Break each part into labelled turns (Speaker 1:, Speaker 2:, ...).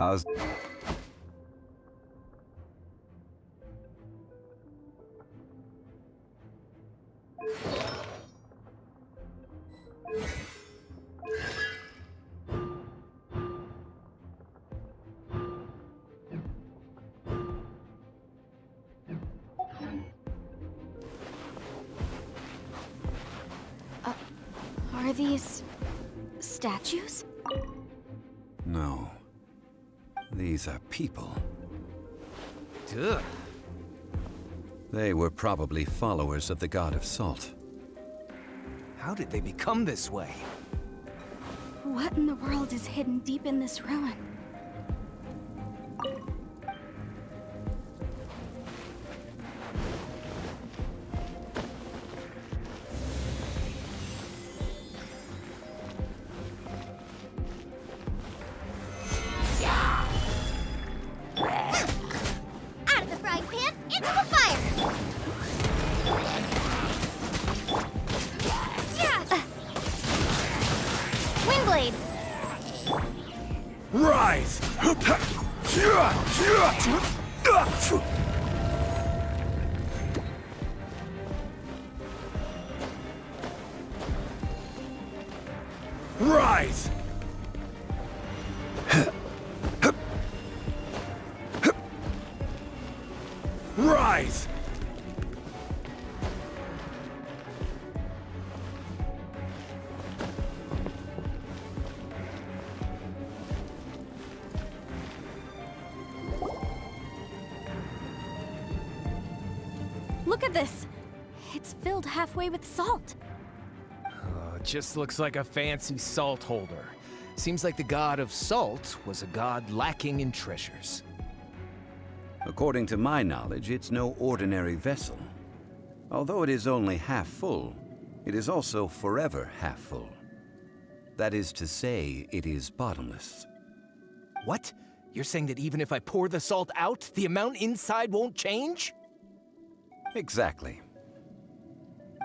Speaker 1: How's...
Speaker 2: Are these statues?
Speaker 1: No. These are people.
Speaker 3: Ugh.
Speaker 1: They were probably followers of the god of salt.
Speaker 3: How did they become this way?
Speaker 2: What in the world is hidden deep in this ruin?
Speaker 4: Out of the frying pan, into the fire! Windblade!
Speaker 5: Rise! Rise! Rise!
Speaker 2: Look at this! It's filled halfway with salt.
Speaker 3: Just looks like a fancy salt holder. Seems like the god of salt was a god lacking in treasures.
Speaker 1: According to my knowledge, it's no ordinary vessel. Although it is only half full, it is also forever half full. That is to say, it is bottomless.
Speaker 3: What? You're saying that even if I pour the salt out, the amount inside won't change?
Speaker 1: Exactly.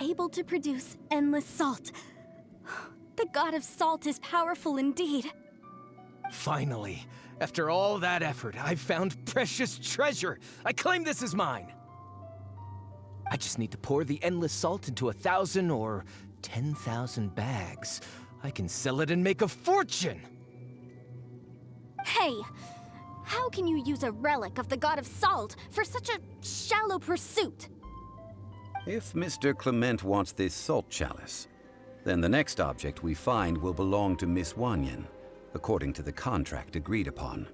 Speaker 2: Able to produce endless salt. The god of salt is powerful indeed.
Speaker 3: Finally, after all that effort, I've found precious treasure. I claim this as mine. I just need to pour the endless salt into 1,000 or 10,000 bags. I can sell it and make a fortune.
Speaker 2: Hey, how can you use a relic of the god of salt for such a shallow pursuit?
Speaker 1: If Mr. Clement wants this salt chalice, then the next object we find will belong to Miss Wanyan, according to the contract agreed upon.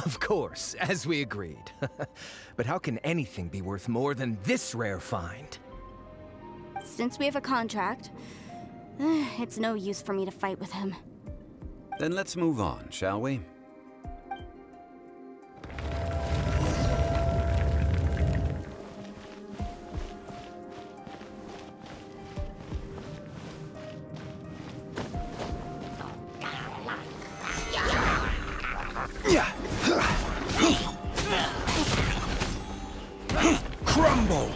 Speaker 3: Of course, as we agreed. But how can anything be worth more than this rare find?
Speaker 2: Since we have a contract, it's no use for me to fight with him.
Speaker 1: Then let's move on, shall we?
Speaker 5: Crumble!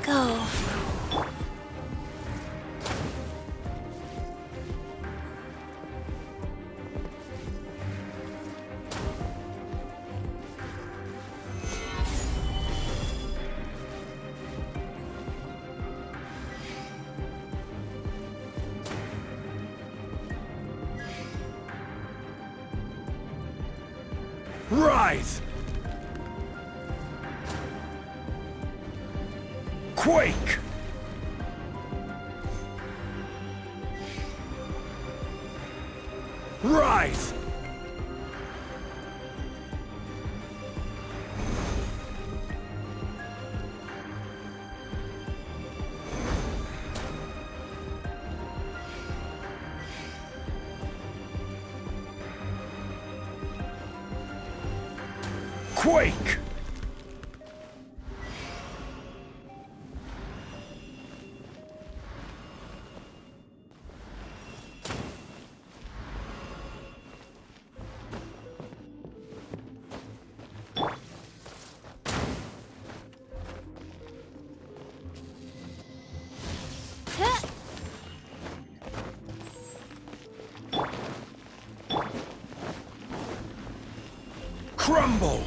Speaker 2: Go.
Speaker 5: Rise! Quake! Rise! Quake! Crumble!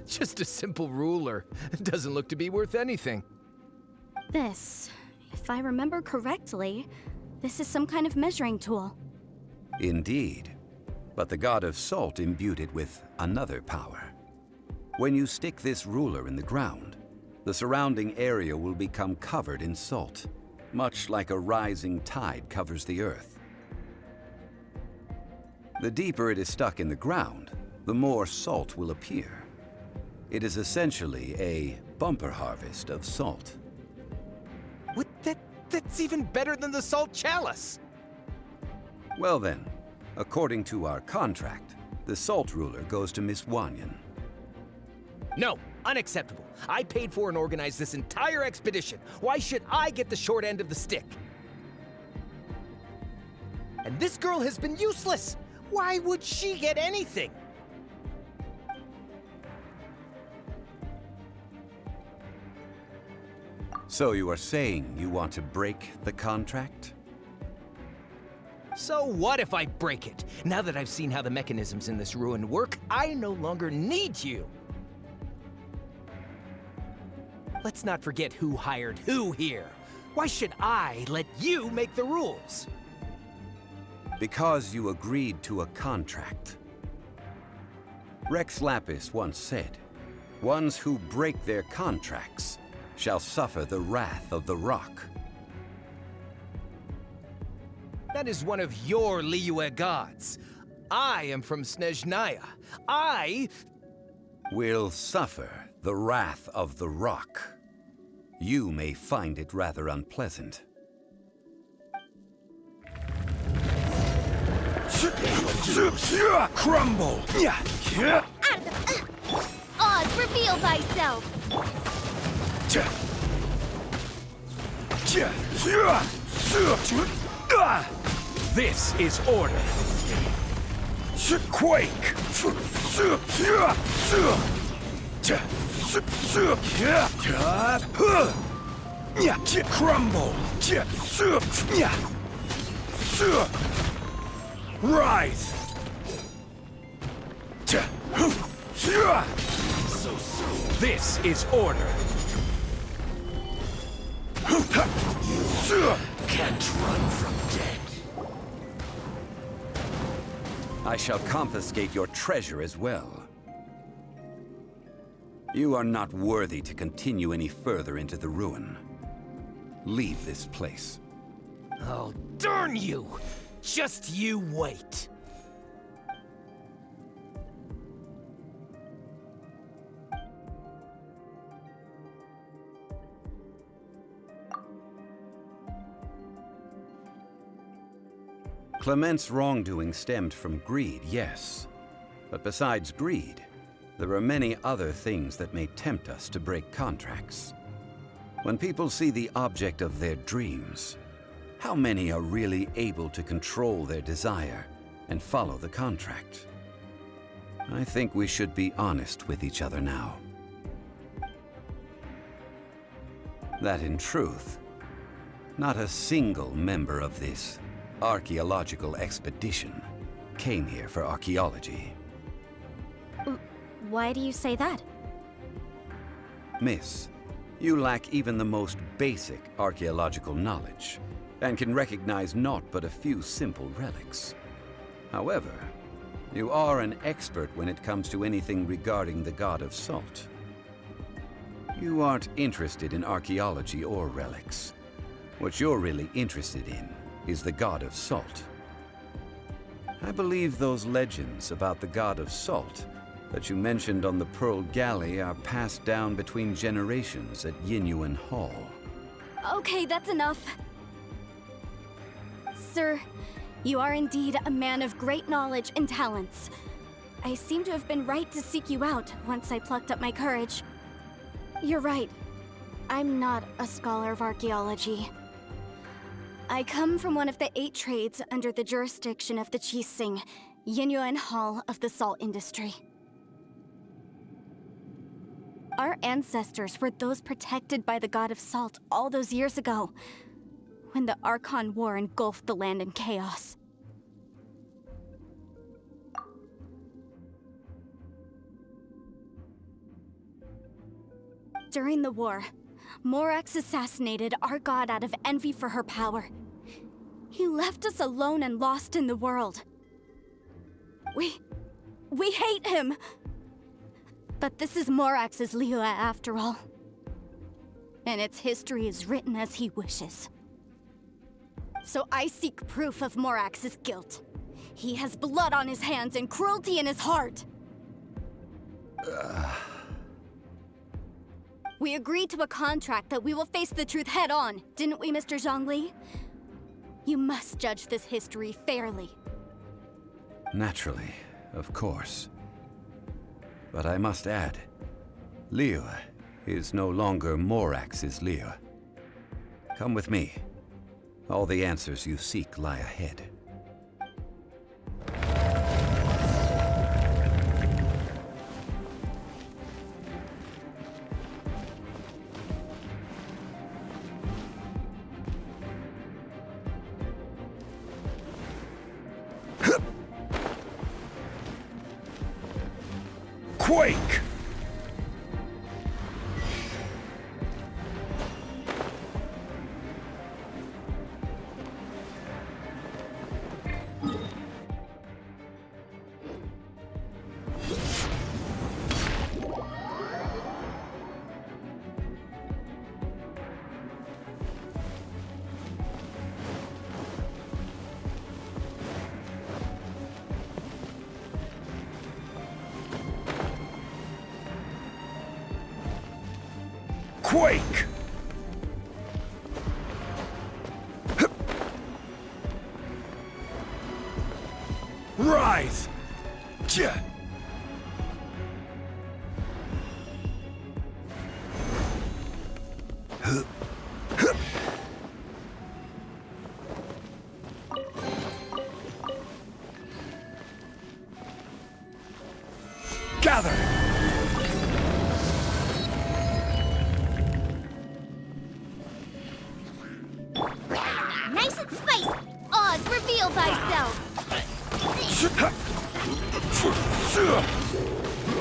Speaker 3: Just a simple ruler. It doesn't look to be worth anything.
Speaker 2: This, if I remember correctly, this is some kind of measuring tool.
Speaker 1: Indeed. But the god of salt imbued it with another power. When you stick this ruler in the ground, the surrounding area will become covered in salt, much like a rising tide covers the earth. The deeper it is stuck in the ground, the more salt will appear. It is essentially a bumper harvest of salt.
Speaker 3: What? That's even better than the salt chalice!
Speaker 1: Well then, according to our contract, the salt ruler goes to Miss Wanyan.
Speaker 3: No, unacceptable. I paid for and organized this entire expedition. Why should I get the short end of the stick? And this girl has been useless! Why would she get anything?
Speaker 1: So you are saying you want to break the contract?
Speaker 3: So what if I break it? Now that I've seen how the mechanisms in this ruin work, I no longer need you. Let's not forget who hired who here. Why should I let you make the rules?
Speaker 1: Because you agreed to a contract. Rex Lapis once said, "Ones who break their contracts shall suffer the wrath of the rock."
Speaker 3: That is one of your Liyue gods. I am from Snezhnaya. I
Speaker 1: will suffer the wrath of the rock. You may find it rather unpleasant.
Speaker 5: Crumble!
Speaker 4: Oz, reveal thyself!
Speaker 5: This is order. Quake! Crumble! Rise! This is order. Can't run from dead.
Speaker 1: I shall confiscate your treasure as well. You are not worthy to continue any further into the ruin. Leave this place.
Speaker 3: Oh, darn you! Just you wait.
Speaker 1: Clement's wrongdoing stemmed from greed, yes. But besides greed, there are many other things that may tempt us to break contracts. When people see the object of their dreams, how many are really able to control their desire and follow the contract? I think we should be honest with each other now. That in truth, not a single member of this archaeological expedition came here for archaeology.
Speaker 2: Why do you say that?
Speaker 1: Miss, you lack even the most basic archaeological knowledge, and can recognize naught but a few simple relics. However, you are an expert when it comes to anything regarding the god of salt. You aren't interested in archaeology or relics. What you're really interested in is the god of salt. I believe those legends about the god of salt that you mentioned on the Pearl Galley are passed down between generations at Yinyuan Hall.
Speaker 2: Okay, that's enough. Sir, you are indeed a man of great knowledge and talents. I seem to have been right to seek you out once I plucked up my courage. You're right. I'm not a scholar of archaeology. I come from one of the 8 trades under the jurisdiction of the Qixing, Yinyuan Hall of the salt industry. Our ancestors were those protected by the god of salt all those years ago, when the Archon War engulfed the land in chaos. During the war, Morax assassinated our god out of envy for her power. He left us alone and lost in the world. We hate him! But this is Morax's Liyue after all. And its history is written as he wishes. So I seek proof of Morax's guilt. He has blood on his hands and cruelty in his heart. We agreed to a contract that we will face the truth head on, didn't we, Mr. Zhongli? You must judge this history fairly.
Speaker 1: Naturally, of course. But I must add, Liyue is no longer Morax's Liyue. Come with me. All the answers you seek lie ahead.
Speaker 5: Quake! Quake! Rise! Gather!
Speaker 4: Nice and spicy! Oz, reveal thyself!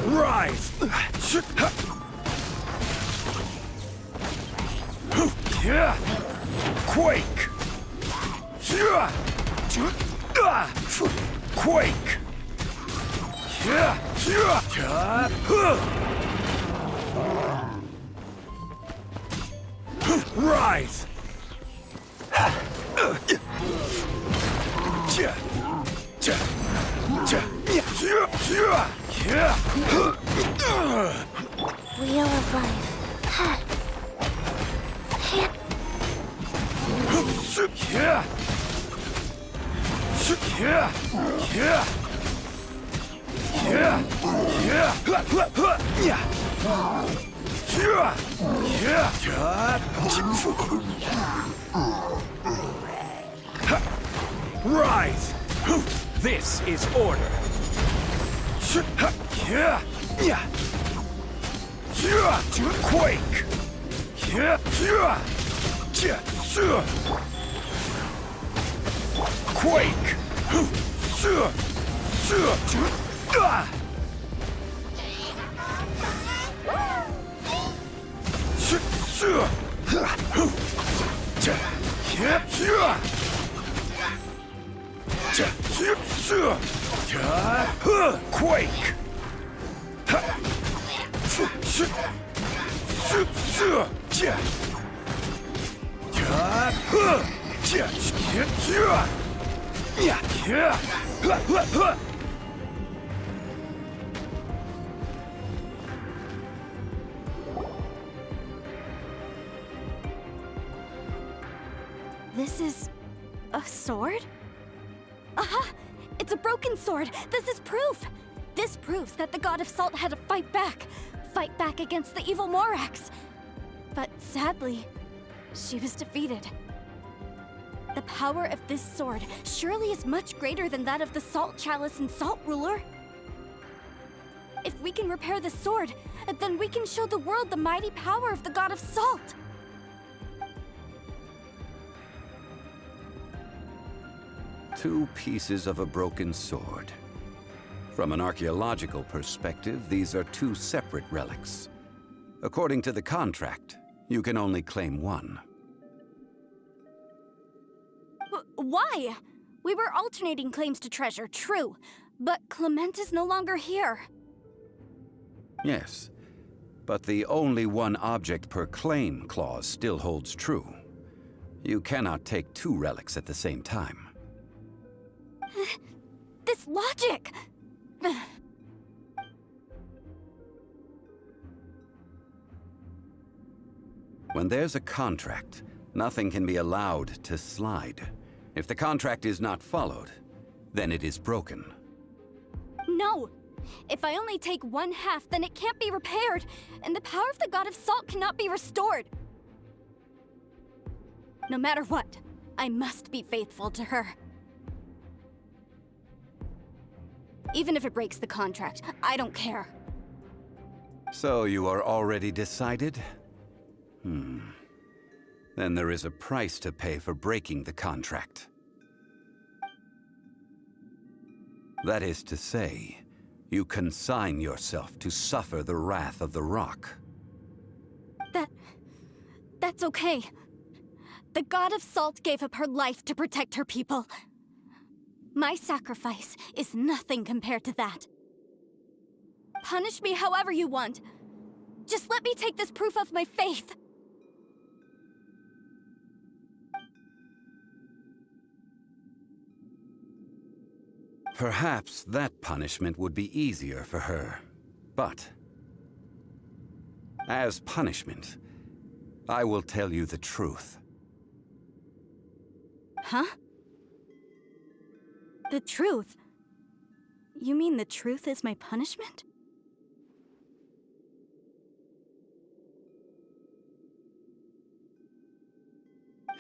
Speaker 5: Rise! Quake! Quake! Rise!
Speaker 4: Wheel of life.
Speaker 5: Rise! This is order. Quake! Quake! Quake!
Speaker 2: This is a sword? Aha! It's a broken sword! This is proof! This proves that the God of Salt had to fight back against the evil Morax. But sadly, she was defeated. The power of this sword surely is much greater than that of the Salt Chalice and Salt Ruler. If we can repair the sword, then we can show the world the mighty power of the God of Salt.
Speaker 1: Two pieces of a broken sword. From an archaeological perspective, these are two separate relics. According to the contract, you can only claim one.
Speaker 2: Why? We were alternating claims to treasure, true. But Clement is no longer here.
Speaker 1: Yes, but the only one object per claim clause still holds true. You cannot take two relics at the same time.
Speaker 2: This logic!
Speaker 1: When there's a contract, nothing can be allowed to slide. If the contract is not followed, then it is broken.
Speaker 2: No! If I only take one half, then it can't be repaired, and the power of the God of Salt cannot be restored. No matter what, I must be faithful to her. Even if it breaks the contract, I don't care.
Speaker 1: So you are already decided? Then there is a price to pay for breaking the contract. That is to say, you consign yourself to suffer the wrath of the rock.
Speaker 2: That's okay. The God of Salt gave up her life to protect her people. My sacrifice is nothing compared to that. Punish me however you want. Just let me take this proof of my faith.
Speaker 1: Perhaps that punishment would be easier for her, but as punishment, I will tell you the truth.
Speaker 2: Huh? The truth? You mean the truth is my punishment?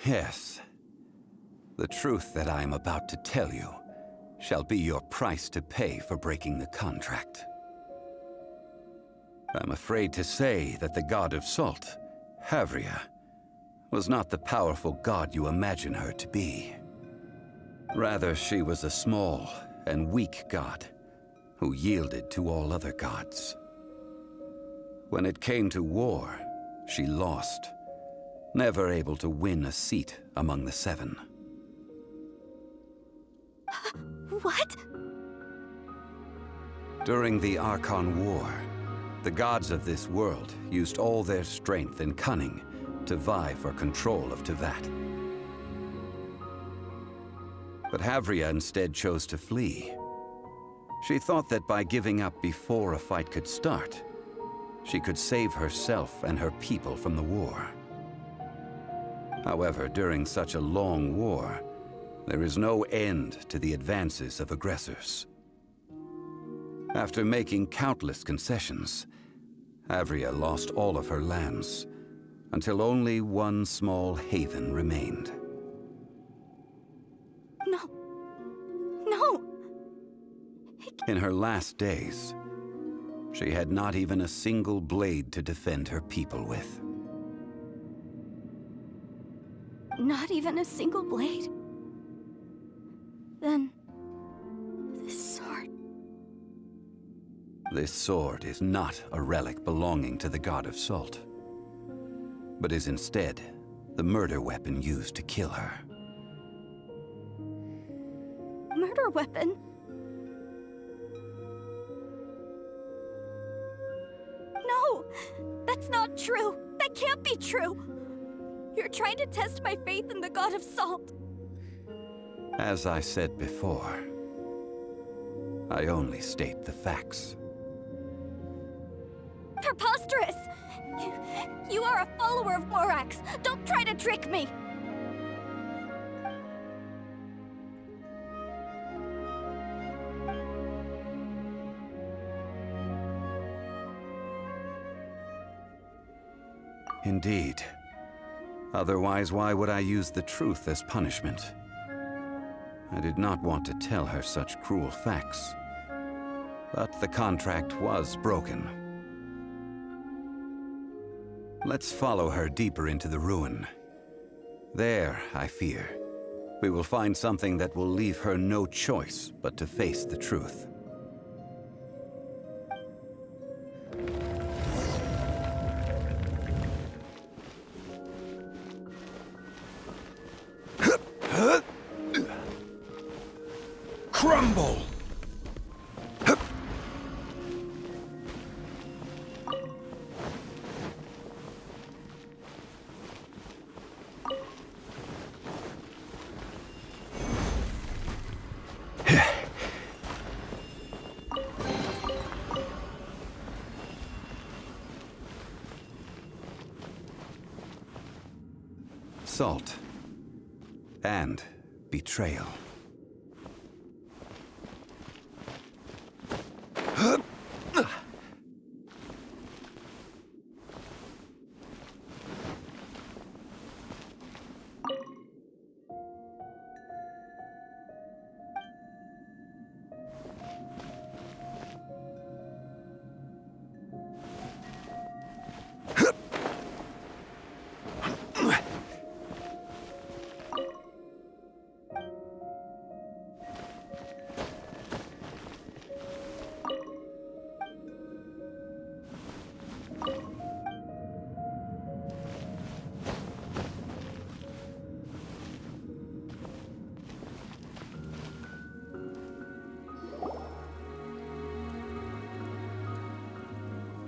Speaker 1: Yes. The truth that I am about to tell you shall be your price to pay for breaking the contract. I'm afraid to say that the God of Salt, Havria, was not the powerful god you imagine her to be. Rather, she was a small and weak god who yielded to all other gods. When it came to war, she lost, never able to win a seat among the seven.
Speaker 2: What?
Speaker 1: During the Archon War, the gods of this world used all their strength and cunning to vie for control of Tevat. But Havria instead chose to flee. She thought that by giving up before a fight could start, she could save herself and her people from the war. However, during such a long war, there is no end to the advances of aggressors. After making countless concessions, Havria lost all of her lands, until only one small haven remained.
Speaker 2: No!
Speaker 1: In her last days, she had not even a single blade to defend her people with.
Speaker 2: Not even a single blade? Then, this sword...
Speaker 1: This sword is not a relic belonging to the God of Salt, but is instead the murder weapon used to kill her.
Speaker 2: Murder weapon? No! That's not true! That can't be true! You're trying to test my faith in the God of Salt!
Speaker 1: As I said before, I only state the facts.
Speaker 2: Preposterous! You are a follower of Morax! Don't try to trick me!
Speaker 1: Indeed. Otherwise, why would I use the truth as punishment? I did not want to tell her such cruel facts. But the contract was broken. Let's follow her deeper into the ruin. There, I fear, we will find something that will leave her no choice but to face the truth.
Speaker 5: Crumble!
Speaker 1: Salt and betrayal.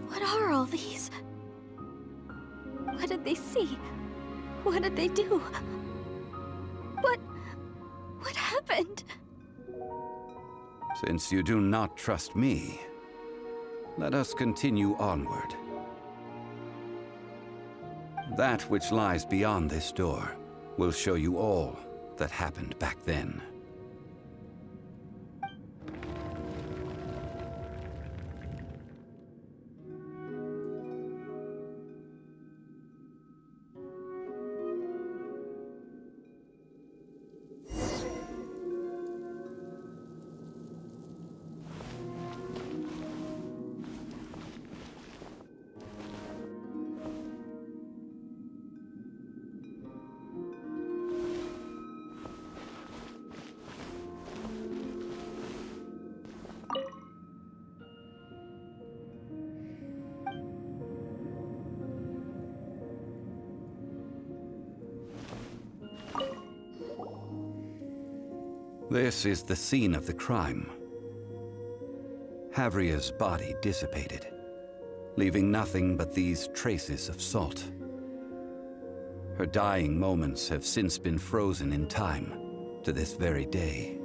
Speaker 2: What are all these? What did they see? What did they do? What happened?
Speaker 1: Since you do not trust me, let us continue onward. That which lies beyond this door will show you all that happened back then. This is the scene of the crime. Havria's body dissipated, leaving nothing but these traces of salt. Her dying moments have since been frozen in time to this very day.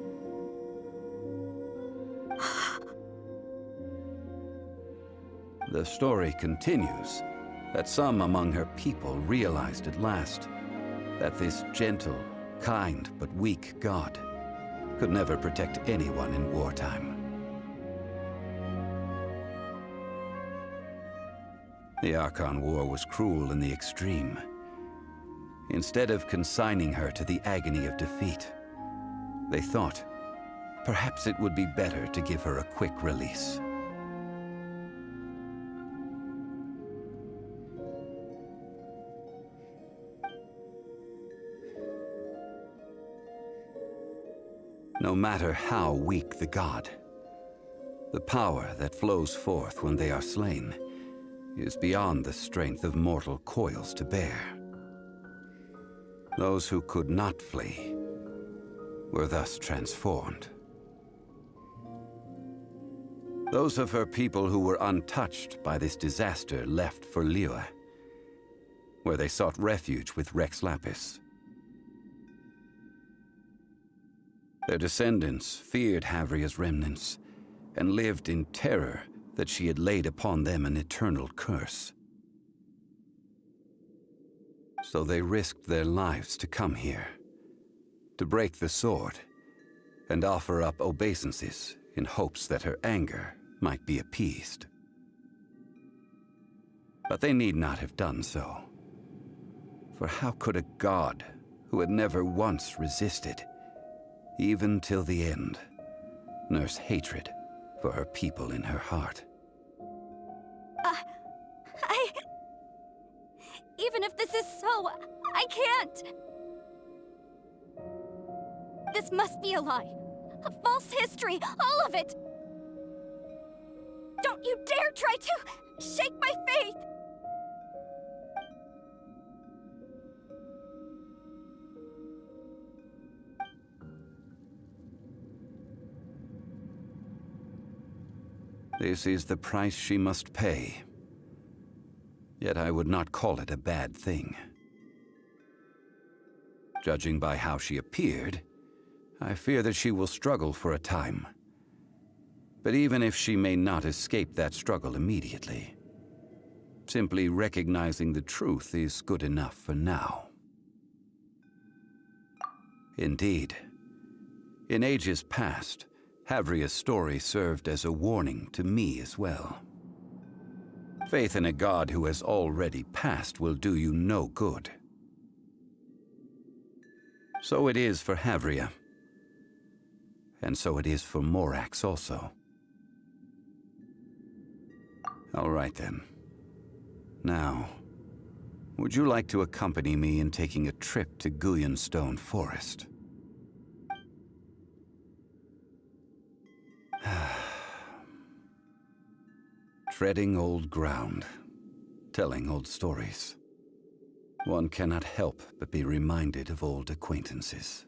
Speaker 1: The story continues that some among her people realized at last that this gentle, kind, but weak god could never protect anyone in wartime. The Archon War was cruel in the extreme. Instead of consigning her to the agony of defeat, they thought perhaps it would be better to give her a quick release. No matter how weak the god, the power that flows forth when they are slain is beyond the strength of mortal coils to bear. Those who could not flee were thus transformed. Those of her people who were untouched by this disaster left for Liyue, where they sought refuge with Rex Lapis. Their descendants feared Havria's remnants and lived in terror that she had laid upon them an eternal curse. So they risked their lives to come here, to break the sword, and offer up obeisances in hopes that her anger might be appeased. But they need not have done so. For how could a god who had never once resisted, even till the end, nurse hatred for her people in her heart?
Speaker 2: Even if this is so, I can't! This must be a lie. A false history, all of it! Don't you dare try to shake my faith!
Speaker 1: This is the price she must pay. Yet I would not call it a bad thing. Judging by how she appeared, I fear that she will struggle for a time. But even if she may not escape that struggle immediately, simply recognizing the truth is good enough for now. Indeed, in ages past, Havria's story served as a warning to me as well. Faith in a god who has already passed will do you no good. So it is for Havria. And so it is for Morax also. All right then. Now, would you like to accompany me in taking a trip to Guyanstone Forest? Treading old ground, telling old stories. One cannot help but be reminded of old acquaintances.